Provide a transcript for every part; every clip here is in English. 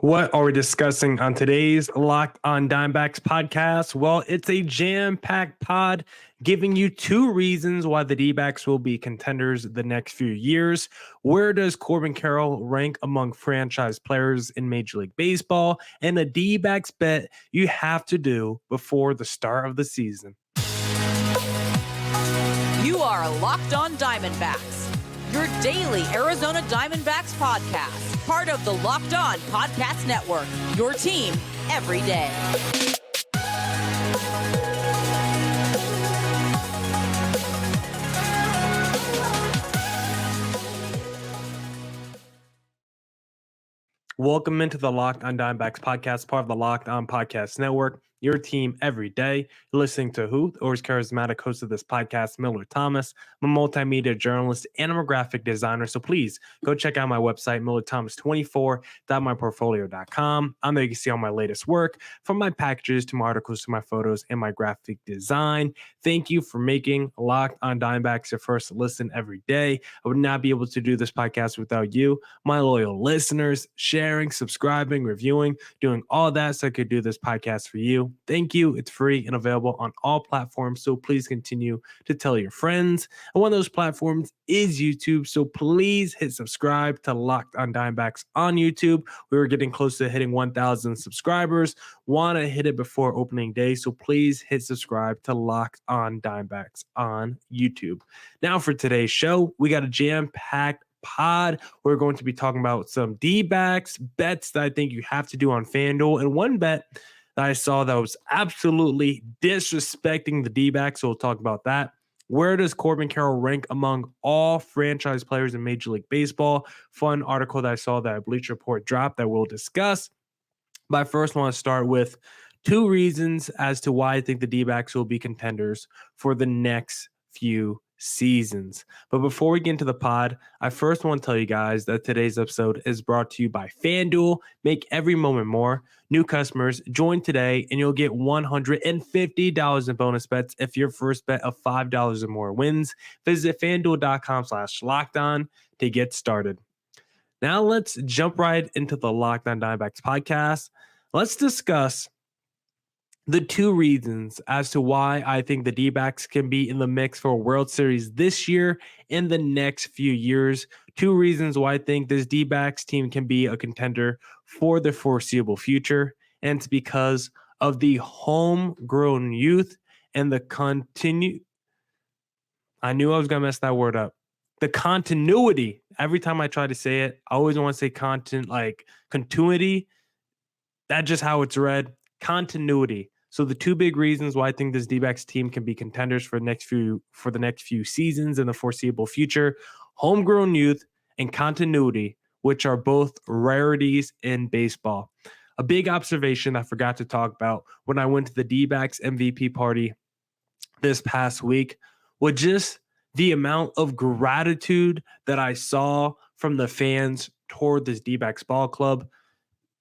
What are we discussing on today's Locked on Dimebacks podcast? Well, it's a jam-packed pod giving you two reasons why the D-backs will be contenders the next few years. Where does Corbin Carroll rank among franchise players in Major League Baseball? And a D-backs bet you have to do before the start of the season. You are Locked on Diamondbacks, your daily Arizona Diamondbacks podcast. Part of the Locked On Podcast Network, your team every day. Welcome into the Locked on Dimebacks podcast, part of the Locked on Podcast Network, your team every day. You're listening to who? The always charismatic host of this podcast, Millard Thomas. I'm a multimedia journalist and I'm a graphic designer. So please go check out my website, millardthomas24.myportfolio.com. On there you can see all my latest work, from my packages to my articles to my photos and my graphic design. Thank you for making Locked on Dimebacks your first listen every day. I would not be able to do this podcast without you, my loyal listeners. Sharing, subscribing, reviewing, doing all that so I could do this podcast for you. Thank you. It's free and available on all platforms. So please continue to tell your friends. And one of those platforms is YouTube. So please hit subscribe to Locked on Dimebacks on YouTube. We were getting close to hitting 1,000 subscribers. Want to hit it before opening day. So please hit subscribe to Locked on Dimebacks on YouTube. Now for today's show, we got a jam-packed pod. We're going to be talking about some D-backs, bets that I think you have to do on FanDuel, and one bet that I saw that was absolutely disrespecting the D-backs, so we'll talk about that. Where does Corbin Carroll rank among all franchise players in Major League Baseball? Fun article that I saw that Bleacher Report dropped that we'll discuss. But I first want to start with two reasons as to why I think the D-backs will be contenders for the next few seasons. But before we get into the pod, I first want to tell you guys that today's episode is brought to you by FanDuel. Make every moment more. New customers, join today and you'll get $150 in bonus bets if your first bet of $5 or more wins. Visit FanDuel.com/lockedon to get started. Now let's jump right into the Locked on Diamondbacks podcast. Let's discuss the two reasons as to why I think the D-backs can be in the mix for a World Series this year and the next few years. Two reasons why I think this D-backs team can be a contender for the foreseeable future. And it's because of the homegrown youth and the I knew I was going to mess that word up. The continuity. Every time I try to say it, I always want to say continuity. That's just how it's read. Continuity. So the two big reasons why I think this D-backs team can be contenders for the next few seasons in the foreseeable future: homegrown youth and continuity, which are both rarities in baseball. A big observation I forgot to talk about when I went to the D-backs MVP party this past week was just the amount of gratitude that I saw from the fans toward this D-backs ball club.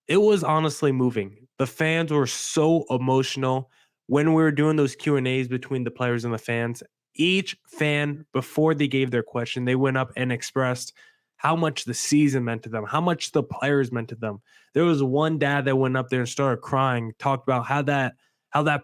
It was honestly moving. The fans were so emotional when we were doing those Q&As between the players and the fans. Each fan, before they gave their question, they went up and expressed how much the season meant to them, how much the players meant to them. There was one dad that went up there and started crying, talked about how that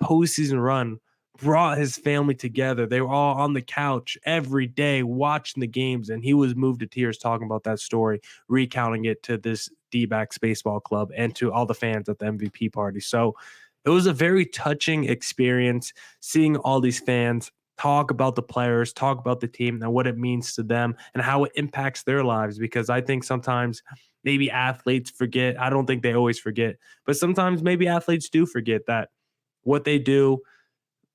postseason run brought his family together. They were all on the couch every day watching the games, and he was moved to tears talking about that story, recounting it to this D-backs baseball club and to all the fans at the MVP party. So it was a very touching experience seeing all these fans talk about the players, talk about the team and what it means to them and how it impacts their lives. Because I think sometimes maybe athletes forget. I don't think they always forget, but sometimes maybe athletes do forget that what they do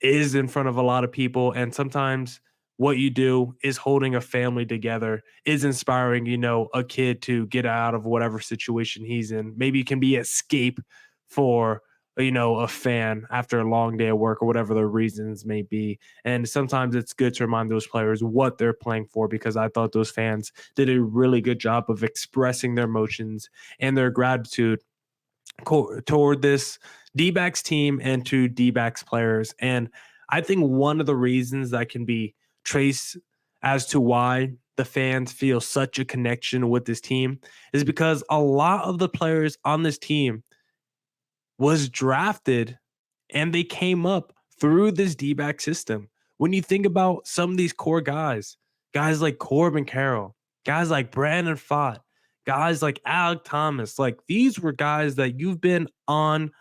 is in front of a lot of people. And sometimes what you do is holding a family together, is inspiring, a kid to get out of whatever situation he's in. Maybe it can be escape for, a fan after a long day of work or whatever the reasons may be. And sometimes it's good to remind those players what they're playing for, because I thought those fans did a really good job of expressing their emotions and their gratitude toward this D-backs team and to D-backs players. And I think one of the reasons that can be traced as to why the fans feel such a connection with this team is because a lot of the players on this team was drafted and they came up through this D-back system. When you think about some of these core guys like Corbin Carroll, guys like Brandon Pfaadt, guys like Alec Thomas, like these were guys that you've been on.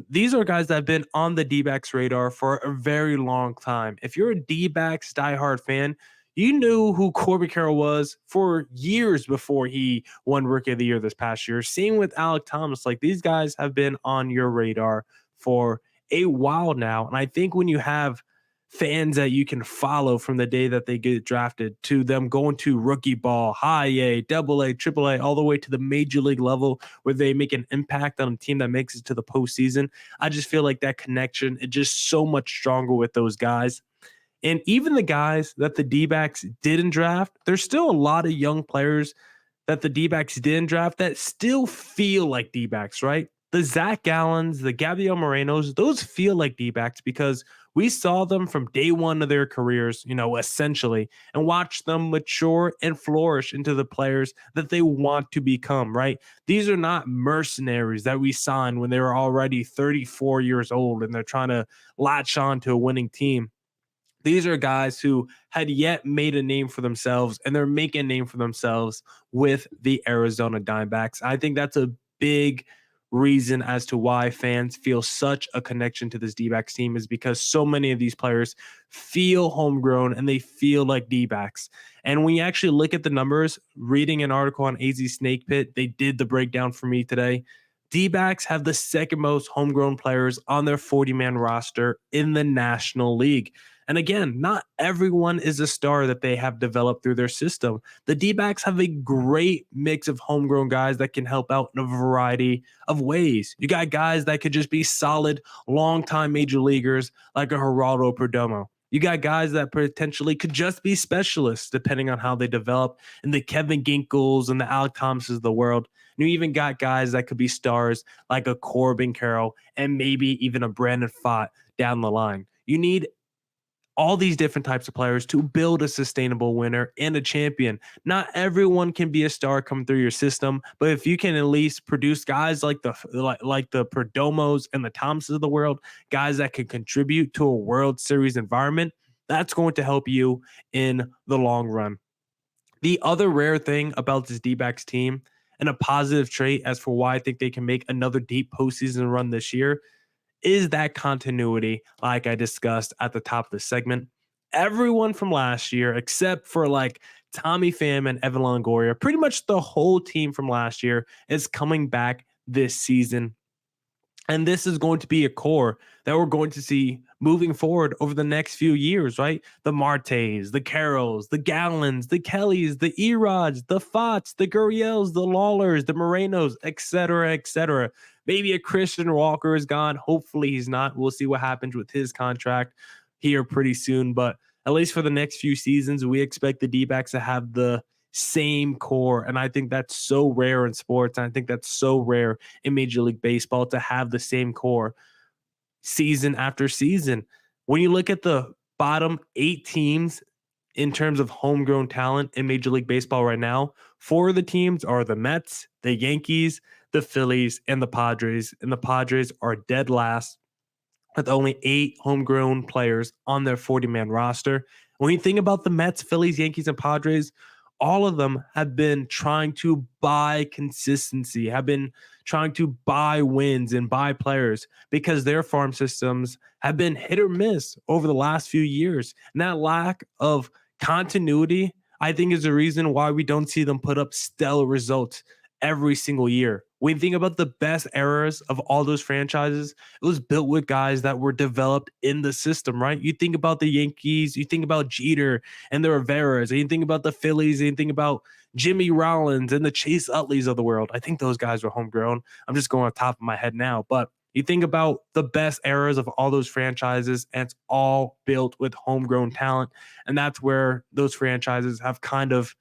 These are guys that have been on the D-backs radar for a very long time. If you're a D-backs diehard fan, you knew who Corbin Carroll was for years before he won Rookie of the Year this past year. Same with Alec Thomas. Like these guys have been on your radar for a while now. And I think when you have fans that you can follow from the day that they get drafted to them going to rookie ball, high A, double A, triple A, all the way to the major league level where they make an impact on a team that makes it to the postseason. I just feel like that connection is just so much stronger with those guys. And even the guys that the D-backs didn't draft, there's still a lot of young players that the D-backs didn't draft that still feel like D-backs, right? The Zach Gallens, the Gabriel Morenos, those feel like D-backs because we saw them from day one of their careers, essentially, and watched them mature and flourish into the players that they want to become, right? These are not mercenaries that we signed when they were already 34 years old and they're trying to latch on to a winning team. These are guys who had yet made a name for themselves, and they're making a name for themselves with the Arizona Diamondbacks. I think that's a big reason as to why fans feel such a connection to this D-backs team is because so many of these players feel homegrown and they feel like D-backs. And when you actually look at the numbers, reading an article on AZ Snake Pit, they did the breakdown for me today. D-backs have the second most homegrown players on their 40-man roster in the National League. And again, not everyone is a star that they have developed through their system. The D-backs have a great mix of homegrown guys that can help out in a variety of ways. You got guys that could just be solid, long-time major leaguers like a Geraldo Perdomo. You got guys that potentially could just be specialists depending on how they develop, and the Kevin Ginkles and the Alec Thomases of the world. And you even got guys that could be stars like a Corbin Carroll and maybe even a Brandon Pfaadt down the line. You need all these different types of players to build a sustainable winner and a champion. Not everyone can be a star come through your system, but if you can at least produce guys like the Perdomos and the Thomases of the world, guys that can contribute to a World Series environment, that's going to help you in the long run. The other rare thing about this D-backs team, and a positive trait as for why I think they can make another deep postseason run this year, is that continuity, like I discussed at the top of the segment. Everyone from last year, except for like Tommy Pham and Evan Longoria, pretty much the whole team from last year is coming back this season. And this is going to be a core that we're going to see moving forward over the next few years, right? The Martes, the Carrolls, the Gallens, the Kellys, the Erods, the Pfaadts, the Gurriels, the Lawlers, the Morenos, et cetera, et cetera. Maybe a Christian Walker is gone. Hopefully he's not. We'll see what happens with his contract here pretty soon. But at least for the next few seasons, we expect the D-backs to have the same core. And I think that's so rare in sports. And I think that's so rare in Major League Baseball to have the same core season after season. When you look at the bottom 8 teams in terms of homegrown talent in Major League Baseball right now, 4 of the teams are the Mets, the Yankees, the Phillies, and the Padres. And the Padres are dead last with only 8 homegrown players on their 40-man roster. When you think about the Mets, Phillies, Yankees, and Padres, all of them have been trying to buy consistency, have been trying to buy wins and buy players because their farm systems have been hit or miss over the last few years. And that lack of continuity, I think, is the reason why we don't see them put up stellar results every single year. When you think about the best eras of all those franchises, it was built with guys that were developed in the system, right? You think about the Yankees, you think about Jeter and the Riveras, and you think about the Phillies, and you think about Jimmy Rollins and the Chase Utleys of the world. I think those guys were homegrown. I'm just going on top of my head now, but you think about the best eras of all those franchises, and it's all built with homegrown talent. And that's where those franchises have kind of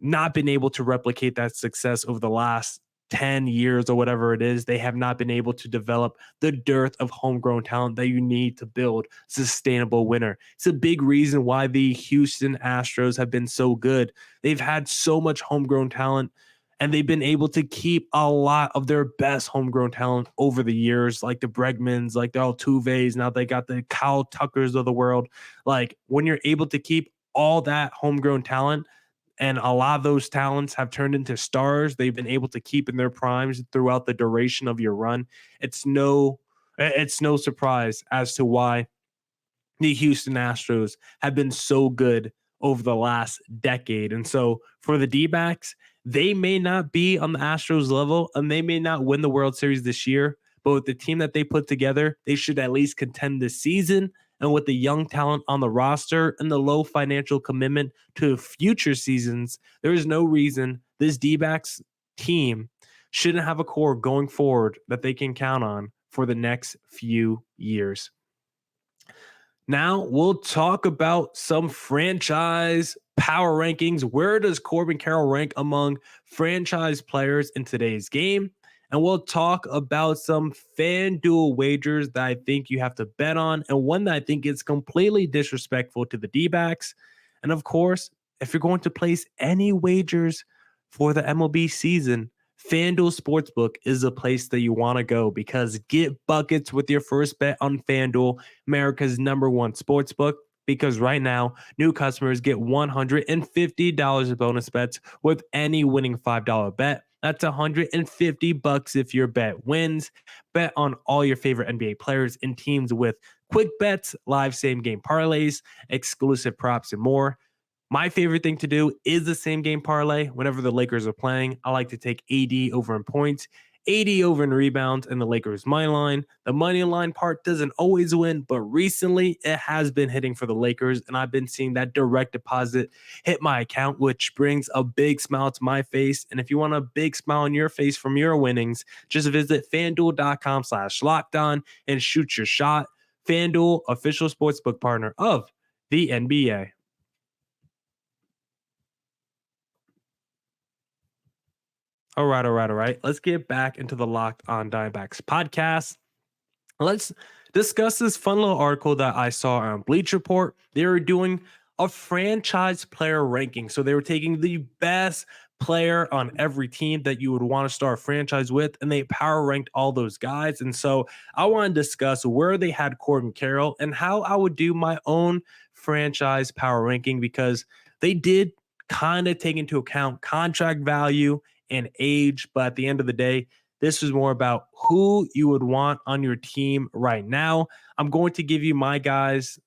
not been able to replicate that success over the last 10 years or whatever it is, they have not been able to develop the dearth of homegrown talent that you need to build sustainable winner. It's a big reason why the Houston Astros have been so good. They've had so much homegrown talent, and they've been able to keep a lot of their best homegrown talent over the years, like the Bregmans, like the Altuves. Now they got the Kyle Tuckers of the world. Like, when you're able to keep all that homegrown talent, and a lot of those talents have turned into stars they've been able to keep in their primes throughout the duration of your run. It's no surprise as to why the Houston Astros have been so good over the last decade. And so for the D-backs, they may not be on the Astros level and they may not win the World Series this year, but with the team that they put together, they should at least contend this season. And with the young talent on the roster and the low financial commitment to future seasons, there is no reason this D-backs team shouldn't have a core going forward that they can count on for the next few years. Now we'll talk about some franchise power rankings. Where does Corbin Carroll rank among franchise players in today's game? And we'll talk about some FanDuel wagers that I think you have to bet on, and one that I think is completely disrespectful to the D-backs. And of course, if you're going to place any wagers for the MLB season, FanDuel Sportsbook is a place that you want to go, because get buckets with your first bet on FanDuel, America's #1 sportsbook. Because right now, new customers get $150 in bonus bets with any winning $5 bet. That's $150 if your bet wins. Bet on all your favorite NBA players and teams with quick bets, live same game parlays, exclusive props, and more. My favorite thing to do is the same game parlay. Whenever the Lakers are playing, I like to take AD over in points, AD over in rebounds, and the Lakers money line. The money line part doesn't always win, but recently it has been hitting for the Lakers, and I've been seeing that direct deposit hit my account, which brings a big smile to my face. And if you want a big smile on your face from your winnings, just visit fanduel.com/lockedon and shoot your shot. FanDuel, official sportsbook partner of the NBA. All right. Let's get back into the Locked On Diamondbacks podcast. Let's discuss this fun little article that I saw on Bleacher Report. They were doing a franchise player ranking. So they were taking the best player on every team that you would want to start a franchise with, and they power ranked all those guys. And so I want to discuss where they had Corbin Carroll and how I would do my own franchise power ranking, because they did kind of take into account contract value and age. But at the end of the day, this is more about who you would want on your team right now. I'm going to give you guys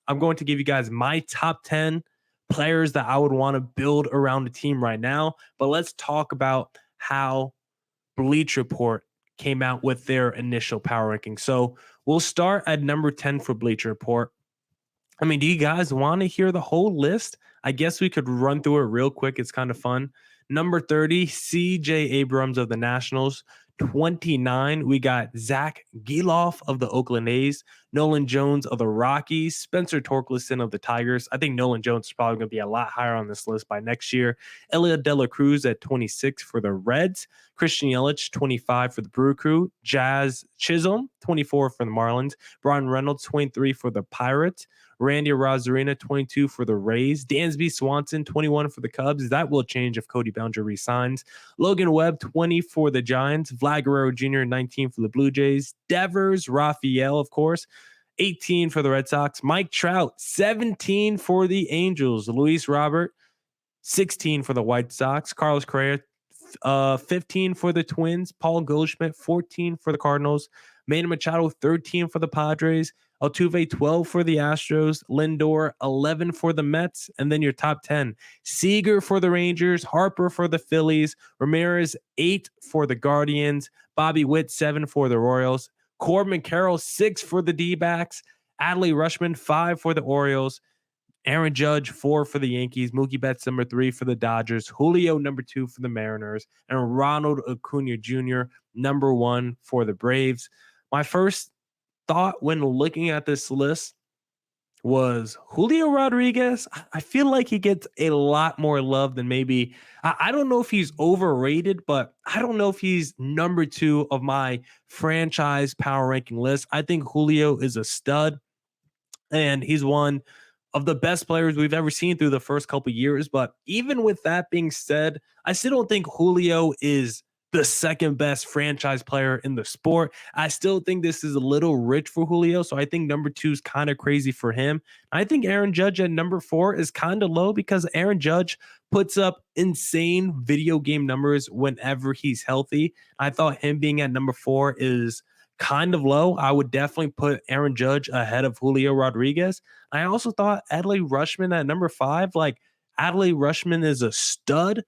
my top 10 players that I would want to build around the team right now. But let's talk about how Bleacher Report came out with their initial power ranking. So we'll start at number 10 for Bleacher Report. I mean, do you guys want to hear the whole list? I guess we could run through it real quick. It's kind of fun. Number 30, CJ Abrams of the Nationals. 29, we got Zach Geloff of the Oakland A's, Nolan Jones of the Rockies, Spencer Torkelson of the Tigers. I think Nolan Jones is probably going to be a lot higher on this list by next year. Elliot De La Cruz at 26 for the Reds, Christian Yelich, 25 for the Brew Crew, Jazz Chisholm, 24 for the Marlins, Brian Reynolds, 23 for the Pirates, Randy Arozarena, 22 for the Rays, Dansby Swanson, 21 for the Cubs. That will change if Cody Bellinger resigns. Logan Webb, 20 for the Giants, Vlad Guerrero Jr., 19 for the Blue Jays, Devers Raphael, of course, 18 for the Red Sox, Mike Trout, 17 for the Angels, Luis Robert, 16 for the White Sox, Carlos Correa, 15 for the Twins, Paul Goldschmidt, 14 for the Cardinals, Manny Machado, 13 for the Padres, Altuve, 12 for the Astros, Lindor, 11 for the Mets, and then your top 10. Seager for the Rangers, Harper for the Phillies, Ramirez, 8 for the Guardians, Bobby Witt, 7 for the Royals, Corbin Carroll, 6 for the D-backs, Adley Rutschman, 5 for the Orioles, Aaron Judge, 4 for the Yankees, Mookie Betts, number 3 for the Dodgers, Julio, number 2 for the Mariners, and Ronald Acuna Jr., number 1 for the Braves. My first thought when looking at this list was Julio Rodriguez. I feel like he gets a lot more love than maybe. I don't know if he's overrated, but I don't know if he's number 2 of my franchise power ranking list. I think Julio is a stud, and he's one of the best players we've ever seen through the first couple years. But even with that being said, I still don't think Julio is the second best franchise player in the sport. I still think this is a little rich for Julio. So I think number 2 is kind of crazy for him. I think Aaron Judge at number 4 is kind of low because Aaron Judge puts up insane video game numbers whenever he's healthy. I thought him being at number 4 is kind of low. I would definitely put Aaron Judge ahead of Julio Rodriguez. I also thought Adley Rutschman at number 5. Like, Adley Rutschman is a stud,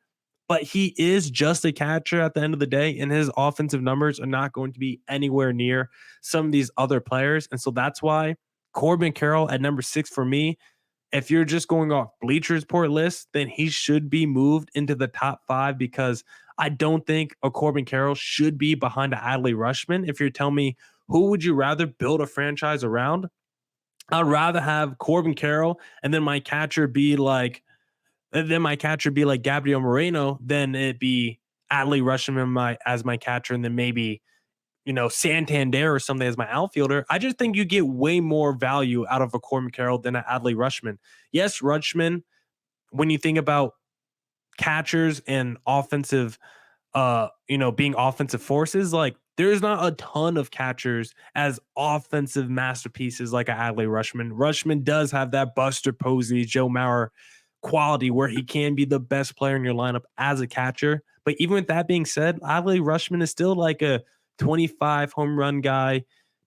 but he is just a catcher at the end of the day, and his offensive numbers are not going to be anywhere near some of these other players. And so that's why Corbin Carroll at number 6 for me. If you're just going off Bleacher Report list, then he should be moved into the top 5 because I don't think a Corbin Carroll should be behind Adley Rutschman. If you're telling me who would you rather build a franchise around, I'd rather have Corbin Carroll and then my catcher be like Gabriel Moreno than it be Adley Rutschman as my catcher, and then maybe Santander or something as my outfielder. I just think you get way more value out of a Corbin Carroll than an Adley Rutschman. Yes, Rutschman, when you think about catchers and offensive, being offensive forces, like there's not a ton of catchers as offensive masterpieces like a Adley Rutschman. Rutschman does have that Buster Posey, Joe Mauer quality where he can be the best player in your lineup as a catcher. But even with that being said, Adley Rutschman is still like a 25 home run guy,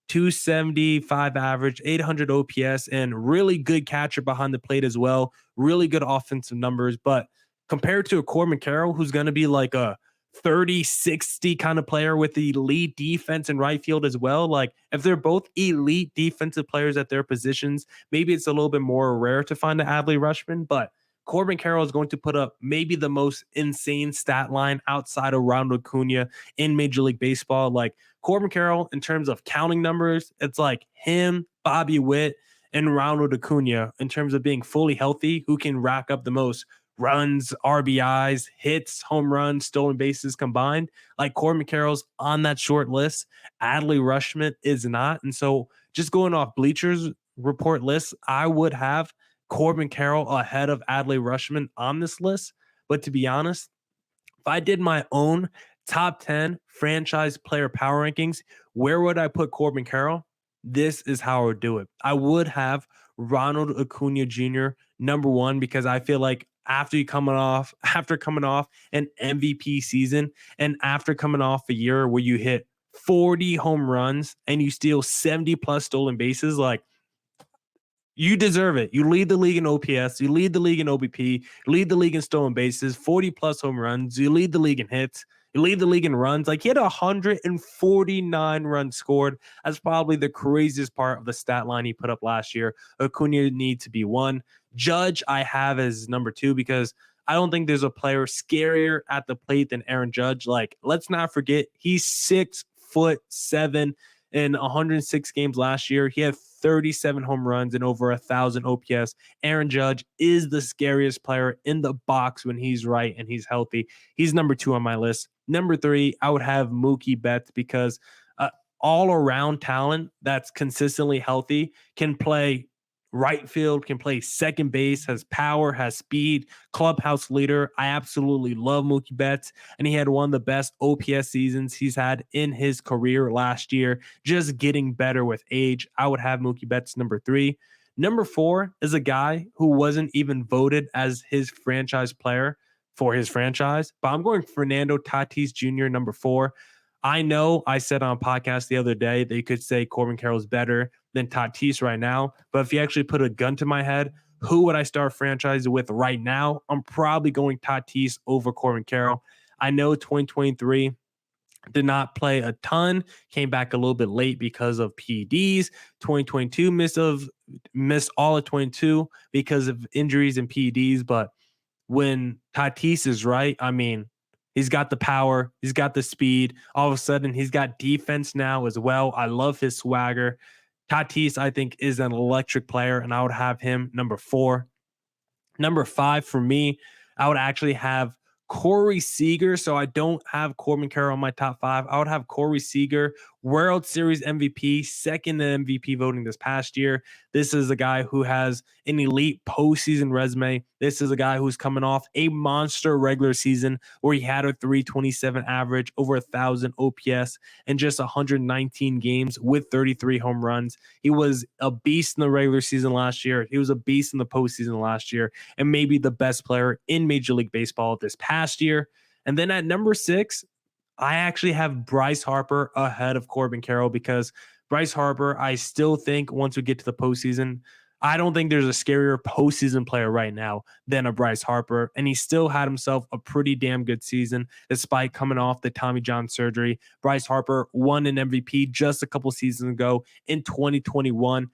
275 average, 800 OPS, and really good catcher behind the plate as well. Really good offensive numbers. But compared to a Corbin Carroll, who's going to be like a 30-60 kind of player with elite defense and right field as well. Like if they're both elite defensive players at their positions, maybe it's a little bit more rare to find an Adley Rutschman, but Corbin Carroll is going to put up maybe the most insane stat line outside of Ronald Acuna in Major League Baseball. Like Corbin Carroll, in terms of counting numbers, it's like him, Bobby Witt, and Ronald Acuna in terms of being fully healthy, who can rack up the most runs, RBIs, hits, home runs, stolen bases combined. Like Corbin Carroll's on that short list. Adley Rutschman is not. And so just going off Bleachers Report list, I would have Corbin Carroll ahead of Adley Rutschman on this list. But to be honest, if I did my own top 10 franchise player power rankings, where would I put Corbin Carroll? This is how I would do it. I would have Ronald Acuna Jr. number 1 because I feel like after coming off an MVP season and after coming off a year where you hit 40 home runs and you steal 70 plus stolen bases, like you deserve it. You lead the league in OPS, you lead the league in OBP, you lead the league in stolen bases, 40 plus home runs, you lead the league in hits, you lead the league in runs. Like he had 149 runs scored. That's probably the craziest part of the stat line he put up last year. Acuna needs to be 1. Judge I have as number 2 because I don't think there's a player scarier at the plate than Aaron Judge. Like, let's not forget, he's 6'7" in 106 games last year. He had 37 home runs and over 1,000 OPS. Aaron Judge is the scariest player in the box when he's right and he's healthy. He's number 2 on my list. Number 3, I would have Mookie Betts because all-around talent that's consistently healthy can play right field, can play second base, has power, has speed, clubhouse leader. I absolutely love Mookie Betts, and he had one of the best OPS seasons he's had in his career last year, just getting better with age. I would have Mookie Betts number 3. Number 4 is a guy who wasn't even voted as his franchise player for his franchise, but I'm going Fernando Tatis Jr. number 4. I know I said on a podcast the other day that you could say Corbin Carroll's better than Tatis right now. But if you actually put a gun to my head, who would I start franchise with right now? I'm probably going Tatis over Corbin Carroll. I know 2023 did not play a ton, came back a little bit late because of PEDs. 2022 missed all of 22 because of injuries and PEDs. But when Tatis is right, I mean, he's got the power. He's got the speed. All of a sudden, he's got defense now as well. I love his swagger. Tatis, I think, is an electric player, and I would have him number 4. Number 5 for me, I would actually have Corey Seager. So I don't have Corbin Carroll on my top 5. I would have Corey Seager, World Series MVP, second in MVP voting this past year. This is a guy who has an elite postseason resume. This is a guy who's coming off a monster regular season where he had a 327 average, over 1,000 OPS, and just 119 games with 33 home runs. He was a beast in the regular season last year. He was a beast in the postseason last year, and maybe the best player in Major League Baseball this past year. And then at number 6, I actually have Bryce Harper ahead of Corbin Carroll, because Bryce Harper, I still think once we get to the postseason, I don't think there's a scarier postseason player right now than a Bryce Harper. And he still had himself a pretty damn good season despite coming off the Tommy John surgery. Bryce Harper won an MVP just a couple seasons ago in 2021.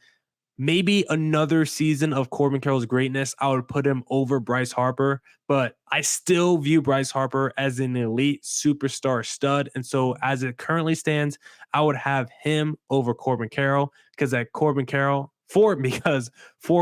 Maybe another season of Corbin Carroll's greatness, I would put him over Bryce Harper, but I still view Bryce Harper as an elite superstar stud. And so as it currently stands, I would have him over Corbin Carroll, because for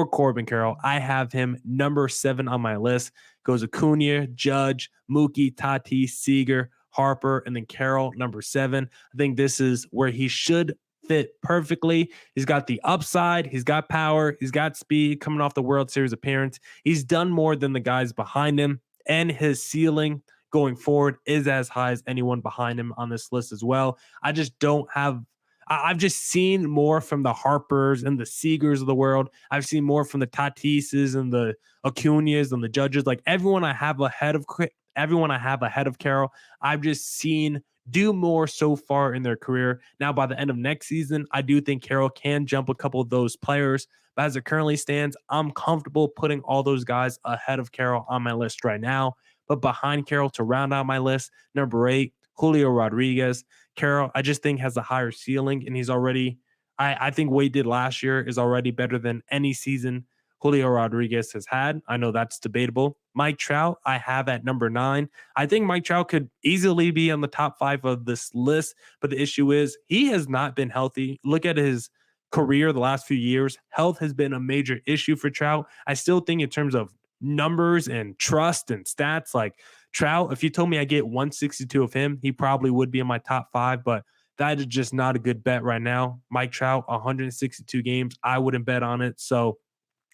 Corbin Carroll, I have him number 7 on my list. Goes Acuna, Judge, Mookie, Tatis, Seager, Harper, and then Carroll, number 7. I think this is where he should fit perfectly. He's got the upside, he's got power, he's got speed coming off the World Series appearance. He's done more than the guys behind him, and his ceiling going forward is as high as anyone behind him on this list as well. I just don't have I've just seen more from the Harpers and the Seagers of the world. I've seen more from the Tatises and the Acunas and the Judges. Like everyone I have ahead of Carroll, I've just seen do more so far in their career. Now, by the end of next season, I do think Carroll can jump a couple of those players. But as it currently stands, I'm comfortable putting all those guys ahead of Carroll on my list right now. But behind Carroll, to round out my list, number 8, Julio Rodriguez. Carroll, I just think, has a higher ceiling, and he's already, I think what he did last year is already better than any season Julio Rodriguez has had. I know that's debatable. Mike Trout, I have at number 9. I think Mike Trout could easily be on the top 5 of this list, but the issue is he has not been healthy. Look at his career the last few years. Health has been a major issue for Trout. I still think in terms of numbers and trust and stats, like Trout, if you told me I get 162 of him, he probably would be in my top 5, but that is just not a good bet right now. Mike Trout, 162 games, I wouldn't bet on it. So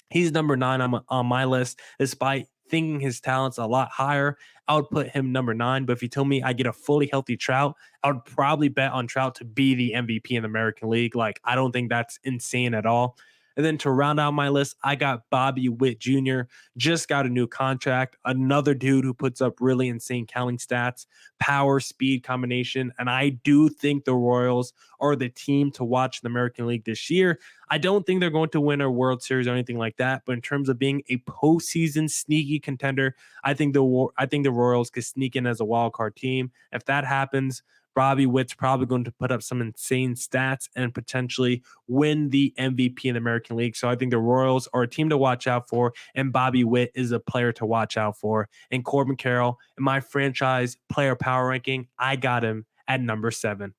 he's number 9 on my list, despite thinking his talent's a lot higher. I would put him number 9. But if you told me I get a fully healthy Trout, I would probably bet on Trout to be the MVP in the American League. Like, I don't think that's insane at all. And then to round out my list, I got Bobby Witt Jr., just got a new contract, another dude who puts up really insane counting stats, power, speed combination. And I do think the Royals are the team to watch in the American League this year. I don't think they're going to win a World Series or anything like that, but in terms of being a postseason sneaky contender, I think the Royals could sneak in as a wild card team. If that happens, Bobby Witt's probably going to put up some insane stats and potentially win the MVP in the American League. So I think the Royals are a team to watch out for, and Bobby Witt is a player to watch out for. And Corbin Carroll, in my franchise player power ranking, I got him at number 7.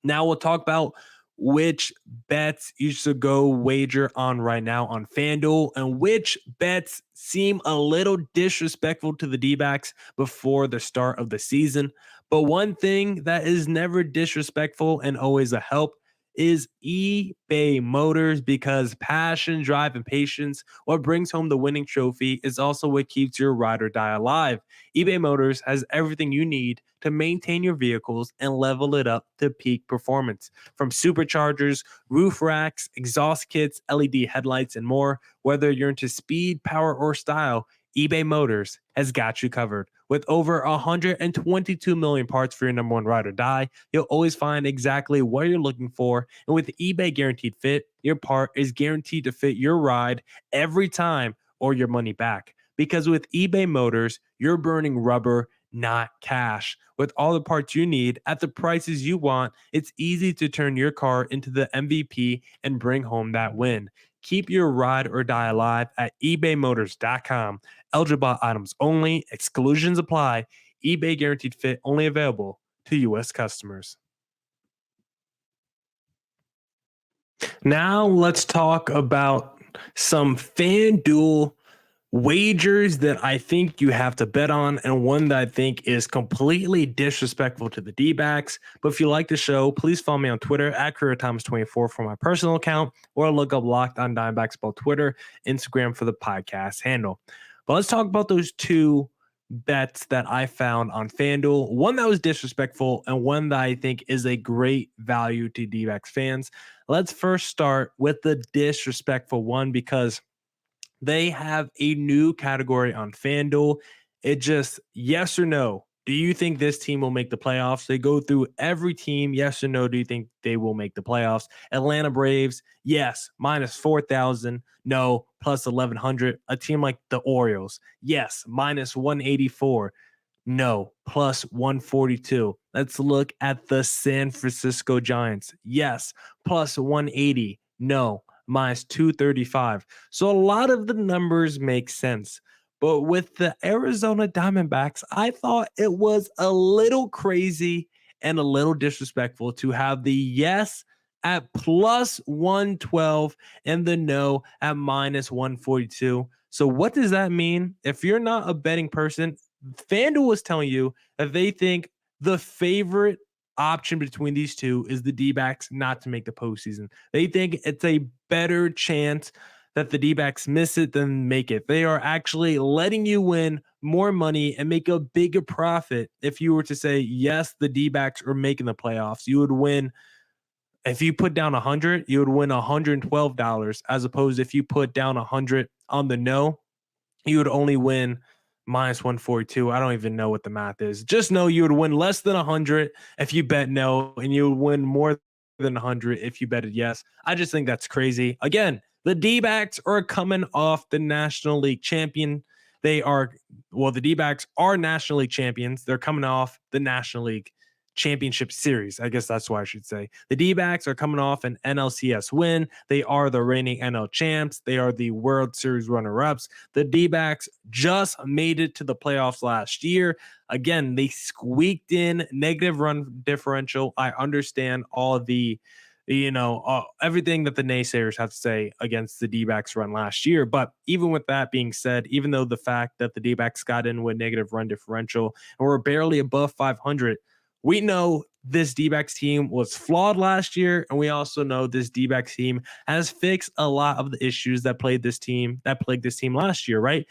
Now we'll talk about which bets you should go wager on right now on FanDuel, and which bets seem a little disrespectful to the Dbacks before the start of the season. But one thing that is never disrespectful and always a help is eBay Motors, because passion, drive, and patience, what brings home the winning trophy, is also what keeps your ride or die alive. eBay Motors has everything you need to maintain your vehicles and level it up to peak performance. From superchargers, roof racks, exhaust kits, LED headlights, and more, whether you're into speed, power, or style, eBay Motors has got you covered. With over 122 million parts for your number one ride or die, you'll always find exactly what you're looking for. And with eBay Guaranteed Fit, your part is guaranteed to fit your ride every time or your money back. Because with eBay Motors, you're burning rubber, not cash. With all the parts you need at the prices you want, it's easy to turn your car into the MVP and bring home that win. Keep your ride or die alive at ebaymotors.com. Eligible items only. Exclusions apply. eBay Guaranteed Fit only available to U.S. customers. Now let's talk about some FanDuel wagers that I think you have to bet on, and one that I think is completely disrespectful to the D-backs. But if you like the show, please follow me on Twitter at CareerThomas24 for my personal account, or look up Locked on Diamondbacks both Twitter, Instagram for the podcast handle. But let's talk about those two bets that I found on FanDuel. One that was disrespectful and one that I think is a great value to D-backs fans. Let's first start with the disrespectful one because they have a new category on FanDuel. It just yes or no. Do you think this team will make the playoffs? They go through every team. Yes or no. Do you think they will make the playoffs? Atlanta Braves, yes, minus 4,000. No, plus 1,100. A team like the Orioles, yes, minus 184. No, plus 142. Let's look at the San Francisco Giants. Yes, plus 180. No, minus 235. So a lot of the numbers make sense. But with the Arizona Diamondbacks, I thought it was a little crazy and a little disrespectful to have the yes at plus 112 and the no at minus 142. So what does that mean? If you're not a betting person, FanDuel is telling you that they think the favorite option between these two is the D-backs not to make the postseason. They think it's a better chance that the D-backs miss it than make it. They are actually letting you win more money and make a bigger profit. If you were to say, yes, the D-backs are making the playoffs, you would win. If you put down 100, you would win $112, as opposed to if you put down 100 on the no, you would only win minus 142. I don't even know what the math is. Just know you would win less than 100 if you bet no, and you would win more than 100 if you betted yes. I just think that's crazy. Again, the D-backs are coming off the National League champion. The D-backs are National League champions. They're coming off the National League Championship Series. I guess that's what I should say. The D-backs are coming off an NLCS win. They are the reigning NL champs. They are the World Series runner-ups. The D-backs just made it to the playoffs last year. Again, they squeaked in negative run differential. I understand all the everything that the naysayers have to say against the D-backs run last year. But even with that being said, even though the fact that the D-backs got in with negative run differential and were barely above 500, we know this D-backs team was flawed last year, and we also know this D-backs team has fixed a lot of the issues that plagued this team last year, right?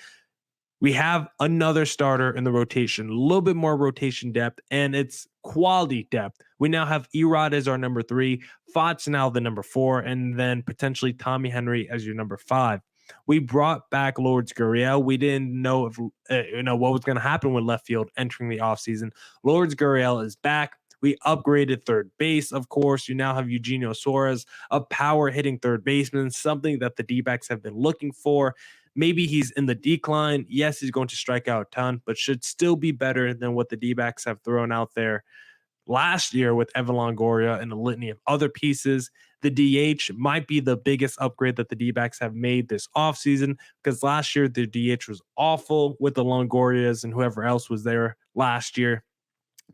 We have another starter in the rotation, a little bit more rotation depth, and it's quality depth. We now have Erod as our number 3, Fox now the number 4, and then potentially Tommy Henry as your number 5. We brought back Lourdes Gurriel. We didn't know if what was going to happen with left field entering the offseason. Lourdes Gurriel is back. We upgraded third base, of course. You now have Eugenio Suarez, a power hitting third baseman, something that the D-backs have been looking for. Maybe he's in the decline. Yes, he's going to strike out a ton, but should still be better than what the D-backs have thrown out there last year with Evan Longoria and a litany of other pieces. The DH might be the biggest upgrade that the D-backs have made this offseason, because last year the DH was awful with the Longorias and whoever else was there last year.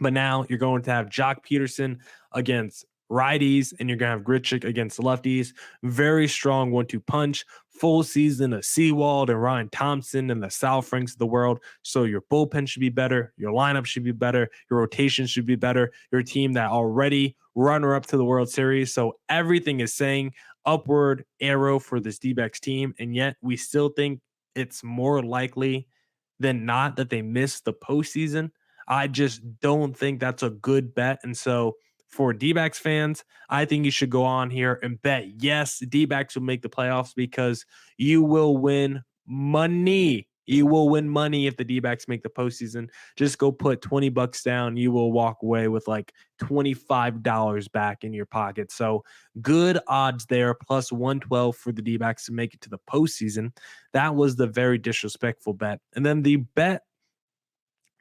But now you're going to have Jock Peterson against righties, and you're going to have Grichuk against lefties. Very strong 1-2 punch. Full season of Sewald and Ryan Thompson and the Sal Franks of the world. So your bullpen should be better. Your lineup should be better. Your rotation should be better. Your team that already runner-up to the World Series. So everything is saying upward arrow for this D-backs team, and yet we still think it's more likely than not that they miss the postseason. I just don't think that's a good bet. And so for D-backs fans, I think you should go on here and bet, yes, D-backs will make the playoffs, because you will win money. You will win money if the D-backs make the postseason. Just go put $20 down. You will walk away with like $25 back in your pocket. So good odds there, plus 112 for the D-backs to make it to the postseason. That was the very disrespectful bet. And then the bet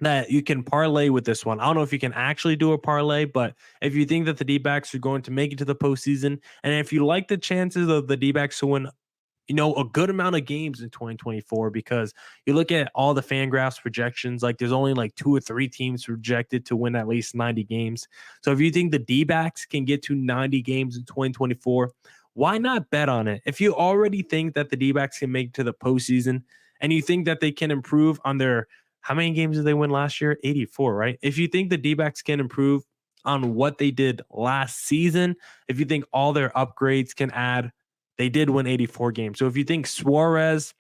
that you can parlay with this one. I don't know if you can actually do a parlay, but if you think that the D-backs are going to make it to the postseason, and if you like the chances of the D-backs to win, a good amount of games in 2024, because you look at all the Fangraphs projections, like there's only like 2 or 3 teams projected to win at least 90 games. So if you think the D-backs can get to 90 games in 2024, why not bet on it? If you already think that the D-backs can make it to the postseason and you think that they can improve on their, how many games did they win last year? 84, right? If you think the D-backs can improve on what they did last season, if you think all their upgrades can add, they did win 84 games. So if you think Suarez,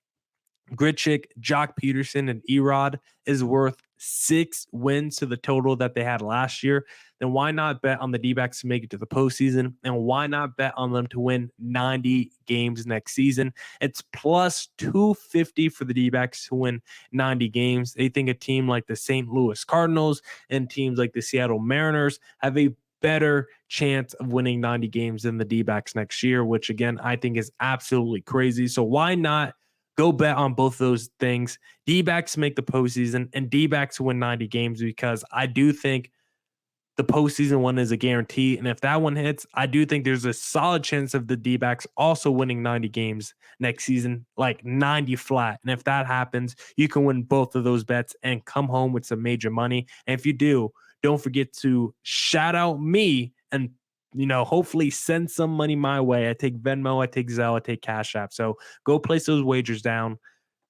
Grichuk, Jock Peterson, and Erod is worth 6 wins to the total that they had last year, then why not bet on the D-backs to make it to the postseason? And why not bet on them to win 90 games next season? It's plus 250 for the D-backs to win 90 games. They think a team like the St. Louis Cardinals and teams like the Seattle Mariners have a better chance of winning 90 games than the D-backs next year, which again, I think is absolutely crazy. So why not go bet on both those things? D-backs make the postseason and D-backs win 90 games, because I do think the postseason one is a guarantee. And if that one hits, I do think there's a solid chance of the D-backs also winning 90 games next season, like 90 flat. And if that happens, you can win both of those bets and come home with some major money. And if you do, don't forget to shout out me and hopefully send some money my way. I take Venmo, I take Zelle, I take Cash App. So go place those wagers down,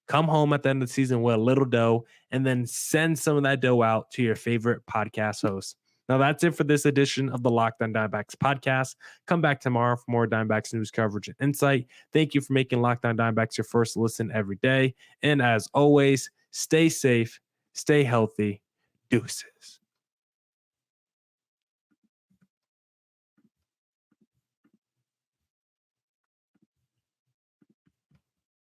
come home at the end of the season with a little dough, and then send some of that dough out to your favorite podcast host. Now, that's it for this edition of the Locked On Diamondbacks podcast. Come back tomorrow for more Diamondbacks news coverage and insight. Thank you for making Locked On Diamondbacks your first listen every day. And as always, stay safe, stay healthy. Deuces.